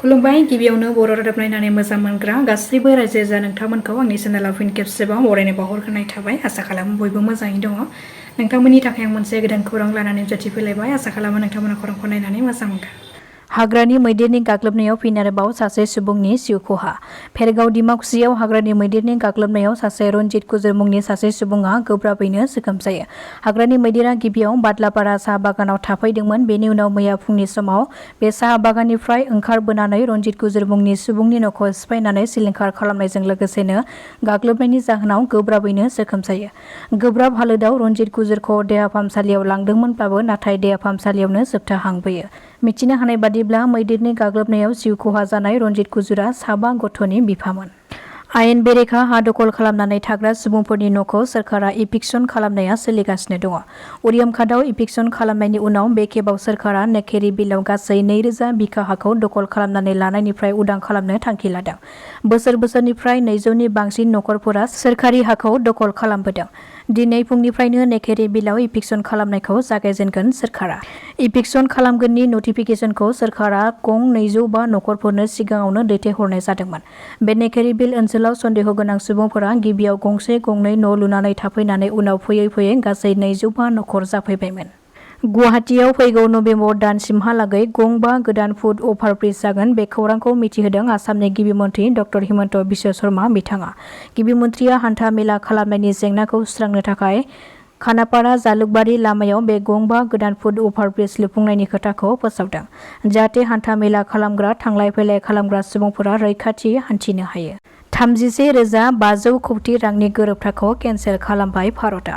खुलुमबाय गिबियावनो बर' रादाब नायनानै मोजां मोनग्रा गासैबो रायजो राजा नोंथांमोनखौ आंनि चेनेलाव फिन खेबसेबाव बरायनाय बावहरग्रोनाय थाबाय। आसा खालामो बयबो मोजाङै दङ। नोंथांमोननि थाखाय आं मोनसे गोदान खौरां लानानै नुजाथिफैलायबाय। आसा खालामो नोंथांमोना खौरांखौ नायनानै मोजां मोनगोन। हाग्रानि मैदेरनि गाग्लोबनायाव फिन आरोबाव सासे सुबुंनि जिउ खहा। भेरगाव डिमाकुसियाव हाग्रानि मैदेरनि गाग्लोबनायाव सासे रनजित गुजर मुंनि सासे सुबुङा गोब्राबैनो जोखोम जायो। हाग्रानि मैदेरा गिबियाव बादलापारा साहा बागानाव थाफैदोंमोन। बेनि उनाव मैया फुंनि समाव बे साहा बागाननिफ्राय ओंखारबोनानै रनजित गुजर मुंनि सुबुंनि न'खौ सिफायनानै सिलिंखार खालामनायजों लोगोसेनो गाग्लोबनायनि जाहोनाव गोब्राबैनो जोखोम जायो। गोब्राब हालोदाव रनजित गुजरखौ देहा फाहामसालियाव लांदोंमोनब्लाबो नाथाय देहा फाहामसालियावनो जोबथा हांबोयो। मिथिनो हानाय बादिब्ला मैदेरनि गाग्लोबनायाव जिउ खहा जानाय रनजित गुजरा साबा गथ'नि बिफामोन। आयेन बेरेखा हा दखल खालामनानै थाग्रा सुबुंफोरनि न'खौ सोरखारा इभिक्सन खालामनाया सोलिगासिनो दङ। उरियामघाटआव इभिक्सन खालामनायनि उनाव बे खेबाव सोरखारा नेकेरि बिलआव गासै 2000 बिघा हाखौ दखल खालामनानै लानायनिफ्राय उदां खालामनो थांखि लादों। बोसोरनिफ्राय 200नि बांसिन नखरफोरा सोरखारि हाखौ दखल खालामबोदों। दिनै फुंनिफ्रायनो नेकेरि बिलआव इभिक्सन खालामनायखौ जागायजेनगोन सोरखारा। इभिक्सन खालामगोननि नटिफिकेसनखौ सोरखारा गं 205 नखरफोरनो सिगाङावनो दैथायहरनाय जादोंमोन। बे नेकेरि बिल ओनसोलाव सन्देह गोनां सुबुंफोरा गिबियाव गंसे गंनै न' लुनानै थाफैनानै उनाव फैयै गासै 205 नखर जाफैबायमोन। गुवाहाटीआव फैगौ नभेम्बर दानसिमहालागै गं 5 गोदान फुट अभारब्रिज जागोन। बे खौरांखौ मिथिहोदों आसामनि गिबि मन्थ्रि ड हिमन्त बिश्व शर्मा बिथाङा। गिबि मन्थ्रिया हान्था मेला खालामनायनि जेंनाखौ सुस्रांनो थाखाय खानापारा जालुकबारि लामायाव बे गं 5 गोदान फुट अभारब्रिज लुफुंनायनि खोथाखौ फोसावदों। जाहाथे हान्था मेला खालामग्रा थांलाय फैलाय खालामग्रा सुबुंफोरा रैखाथि हान्थिनो हायो। 31,500 कौटि रांनि गोरोबथाखौ केन्सेल खालामबाय भारतआ।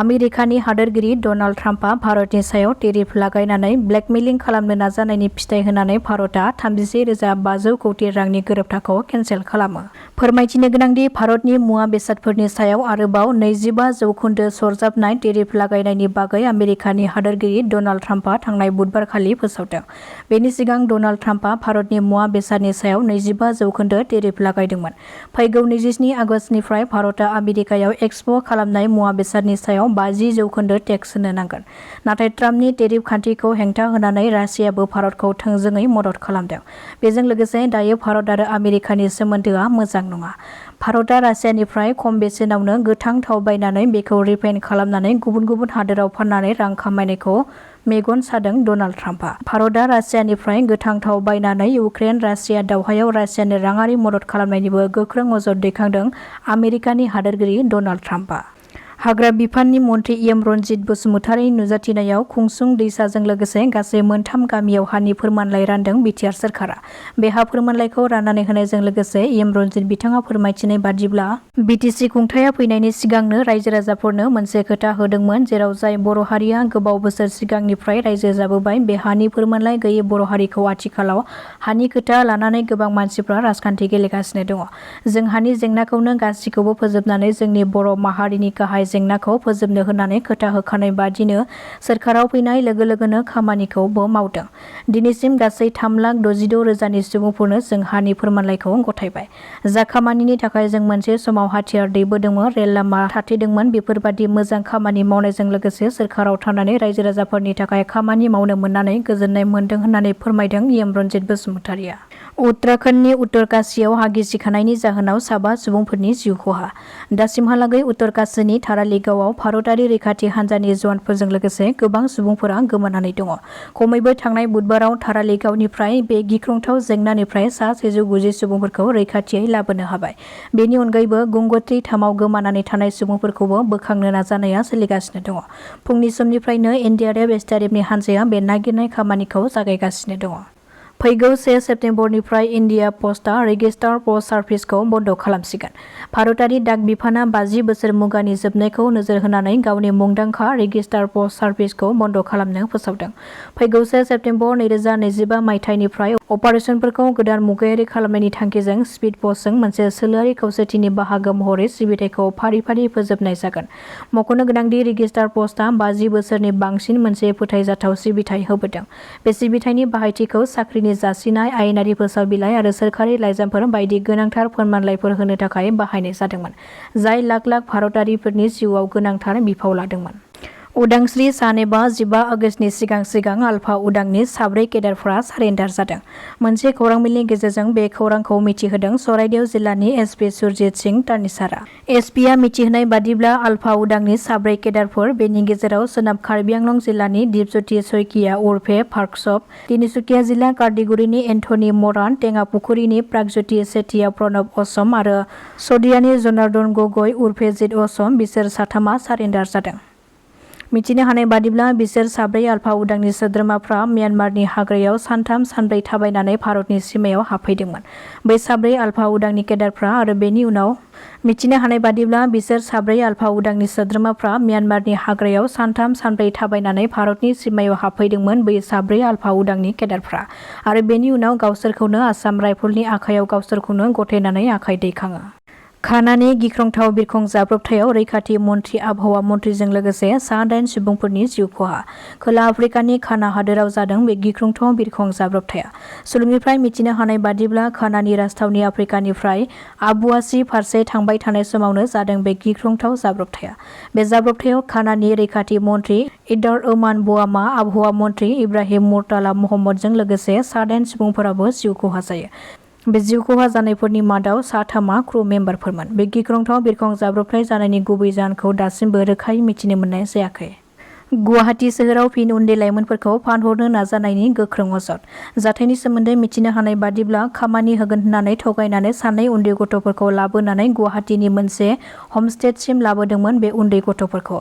आमेरिकानि हादोरगिरि डनाल्ड ट्राम्पआ भारतनि सायाव टेरिफ लागायनानै ब्लेकमेलिं खालामनो नाजानायनि फिथाय होनानै भारतआ 31,500 कौटि रांनि गोरोबथाखौ केन्सेल खालामो। फोरमायथिनो गोनांदि भारतनि मुवा बेसादफोरनि सायाव आरोबाव 25% सरजाबनाय टेरिफ लागायनायनि बागै आमेरिकानि हादोरगिरि डनाल्ड ट्राम्पआ थांनाय बुधबारखालि फोसावदों। बेनि सिगां डनाल्ड ट्राम्पआ भारतनि मुवा बेसादनि सायाव 25% टेरिफ लागायदोंमोन। फैगौ 27 आगस्तनिफ्राय भारतआ आमेरिकायाव एक्सप'र्ट खालामनाय मुवा बेसादनि सायाव 50% टेक्स होनो नांगोन। नाथाय ट्राम्पनि टेरिफ खान्थिखौ हेंथा होनानै रासियाबो भारतखौ थोंजोङै मदद खालामदों। बेजों लोगोसे दायो भारत आरो आमेरिकानि सोमोन्दोआ मोजां नङा। भारतआ रासियानिफ्राय खम बेसेनावनो गोथां थाव बायनानै बेखौ रिफाइन खालामनानै गुबुन हादोराव फाननानै रां खामायनायखौ मेगन सादों डनाल्ड ट्राम्पआ। भारतआ रासियानिफ्राय गोथां थाव बायनानै इउक्रेन रासिया दावहायाव रासियानो राङारि मदद खालामनायनिबो गोख्रों अजद दैखांदों आमेरिकानि हादोरगिरि डनाल्ड ट्राम्पआ। हाग्रा बिफाननि मन्थ्रि एम रनजित बसुमतारीनि नुजाथिनायाव खुंसुं दैसाजों लोगोसे गासै 3 गामियाव हानि फोरमानलाइ रानदों बिटिआर सोरखारा। बे हा फोरमानलाइखौ राननानै होनायजों लोगोसे एम रनजित बिथाङा फोरमायथिनाय बादिब्ला बिटिसि खुंथाया फैनायनि सिगांनो रायजो राजाफोरनो मोनसे खोथा होदोंमोन जेराव जाय बर' हारिया गोबाव बोसोर सिगांनिफ्राय रायजो जाबोबाय बे हानि फोरमानलाइ गैयै बर' हारिखौ आथिखालाव हानि खोथा लानानै गोबां मानसिफ्रा राजखान्थि गेलेगासिनो दङ। जों हानि जेंनाखौनो गासिखौबो फोजोबनानै जोंनि बर' माहारिनि गाहाय जेंनाखौ फोजोबनो होननानै खोथा होखानाय बादिनो सोरखाराव फैनाय लोगो लोगोनो खामानिखौबो मावदों। दिनैसिम गासै 3,66,000 सुबुंफोरनो जों हानि फोरमानलाइखौ गथायबाय। जा खामानिनि थाखाय जों मोनसे समाव हाथियार दैबोदोंमोन, रेल लामा थाथेदोंमोन, बेफोरबादि मोजां खामानि मावनायजों लोगोसे सोरखाराव थानानै रायजो राजाफोरनि थाखाय खामानि मावनो मोननानै गोजोननाय मोनदों होननानै फोरमायदों एम रनजित बसुमतारीया। उत्तराखन्डनि उत्तरकाशीयाव हा गिसिखानायनि जाहोनाव साबा सुबुंफोरनि जिउ खहा। दासिमहालागै उत्तरकाशीनि थाराली गावआव भारतारि रैखाथि हान्जानि जवानफोरजों लोगोसे गोबां सुबुंफोरा गोमानानै दङ। खमैबो थांनाय बुधबाराव थाराली गावनिफ्राय बे गिख्रंथाव जेंनानिफ्राय सा 190 सुबुंफोरखौ रैखाथियै लाबोनो हाबाय। बेनि अनगायैबो गंगोत्री धामाव गोमानानै थानाय सुबुंफोरखौबो बोखांनो नाजानाया सोलिगासिनो दङ। फुंनि समनिफ्रायनो एनडीआरएफ एसडीआरएफनि हान्जाया बे नागिरनाय खामानिखौ जागायगासिनो दङ। फैगौ 1 सेप्तेम्बरनिफ्राय इन्डिया पस्टआ रेजिस्टार पस्ट सार्भिसखौ बन्द खालामसिगोन। भारतारि डाक बिफाना 50 बोसोर मुगानि जोबनायखौ नोजोर होनानै गावनि मुंदांखा रेजिस्टार पस्ट सार्भिसखौ बन्द खालामनो फोसावदों। फैगौ 1 सेप्तेम्बर 2025 मायथाइनिफ्राय अपारेसनफोरखौ गोदान मुगायारि खालामनायनि थांखिजों स्पीड पस्टजों मोनसे सोलोआरि खौसेथिनि बाहागो महरै सिबिथायखौ फारि फोजोबनाय जागोन। मख'नो गोनांदि रेजिस्टार पस्टआ 50 बोसोरनि बांसिन मोनसे फोथायजाथाव सिबिथाय होबोदों। बे सिबिथायनि बाहायथिखौ साख्रिनि जासिनाय, आयेनारि फोसाव बिलाइ आरो सोरखारि लाइजामफोर बायदि गोनांथार फोरमानलाइफोर होनो थाखाय बाहायनाय जादोंमोन, जाय लाख लाख भारतारिफोरनि जिउआव गोनांथार बिफाव लादोंमोन। उदांस्रि सान एबा 15 आगष्टनि सिगां आलफा उदांनि 4 केडारफोरा सारेन्डार जादों। मोनसे खौरां बिलनि गेजेरजों बे खौरांखौ मिथिहोदों चराइदेव जिल्लानि एसपि सुरजित सिंह तानिसारा। एसपिआ मिथिहोनाय बादिब्ला आलफा उदांनि 4 केडारफोर, बेनि गेजेराव सोनाब कार्बि आंलं जिल्लानि दिपज्योति सयकिया उर्फे पार्कसप, तिनिसुकिया जिल्ला कार्दिगुरिनि एन्थनी मरान, टेङापुखुरिनि प्रागज्योति सेठिया प्रणब असम आरो सदियानि जनार्दन गगৈ उर्फे जित असम, बिसोर साथामा सारेन्डार जादों। मिथिनो हानाय बादिब्ला बिसोर 4 आलफा उदांनि सोद्रोमाफ्रा म्यानमारनि हाग्रायाव सानथाम सानब्रै थाबायनानै भारतनि सिमायाव हाबफैदोंमोन। बै 4 आलफा उदांनि केडारफ्रा आरो बेनि उनाव मिथिनो हानाय बादिब्ला बिसोर 4 आलफा उदांनि सोद्रोमाफ्रा म्यानमारनि हाग्रायाव सानथाम सानब्रै थाबायनानै भारतनि सिमायाव हाबफैदोंमोन। बै 4 आलफा उदांनि केडारफ्रा आरो बेनि उनाव गावसोरखौनो आसाम राइफलनि आखायाव गावसोरखौनो गथायनानै आखाइ दैखाङो। खानानि गिख्रंथाव बिरखं जाब्रबथायाव रैखाथि मन्थ्रि आबहावा मन्थ्रिजों लोगोसे सा 8 सुबुंफोरनि जिउ खहा। खोला आफ्रिकानि खाना हादोराव जादों बे गिख्रंथाव बिरखं जाब्रबथाया। सुलुंनिफ्राय मिथिनो हानाय बादिब्ला खानानि राजथावनि आफ्रिकानिफ्राय आबुआसि फारसे थांबाय थानाय समावनो जादों बे गिख्रंथाव जाब्रबथाया। बे जाब्रबथायाव खानानि रैखाथि मन्थ्रि इदर ओमान बोआमा, आबहावा मन्थ्रि इब्राहिम मुर्ताला महम्मदजों लोगोसे सा 8 सुबुंफोराबो जिउ खहा जायो। बे जिउ खहा जानायफोरनि मादाव 3 क्रू मेम्बारफोरमोन। बे गिख्रंथाव बिरखं जाब्रबथाय जानायनि गुबै जाहोनखौ दासिमबो रोखायै मिथिनो मोननाय जायाखै। गुवाहाटी सोहोराव फिन उन्दै लाइमोनफोरखौ फानहरनो नाजानायनि गोख्रों अजद। जाथायनि सोमोन्दै मिथिनो हानाय बादिब्ला खामानि होगोन होननानै थगायनानै 2 उन्दै गथ'फोरखौ लाबोनानै गुवाहाटीनि मोनसे हमस्टेडसिम लाबोदोंमोन। बे उन्दै गथ'फोरखौ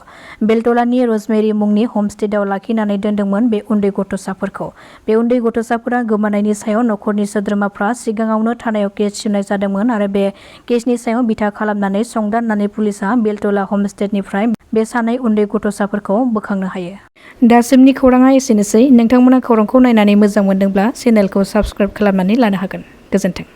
बेलतलानि रजमेरी मुंनि हमस्टेडआव लाखिनानै दोनदोंमोन बे उन्दै गथ'साफोरखौ। बे उन्दै गथ'साफोरा गोमानायनि सायाव नखरनि सोद्रोमाफ्रा सिगाङावनो थानायाव केस थिसननाय जादोंमोन आरो बे केसनि सायाव बिथा खालामनानै संदाननानै पुलिसआ बेलतला हमस्टेडनिफ्राय बे 2 उन्दै गथ'साफोरखौ बोखांनो हायो। दासिमनि खौराङा एसेनोसै। नोंथांमोना खौरांखौ नायनानै मोजां मोनदोंब्ला चेनेलखौ साबस्क्राइब खालामनानै लानो हागोन। गोजोन्थों।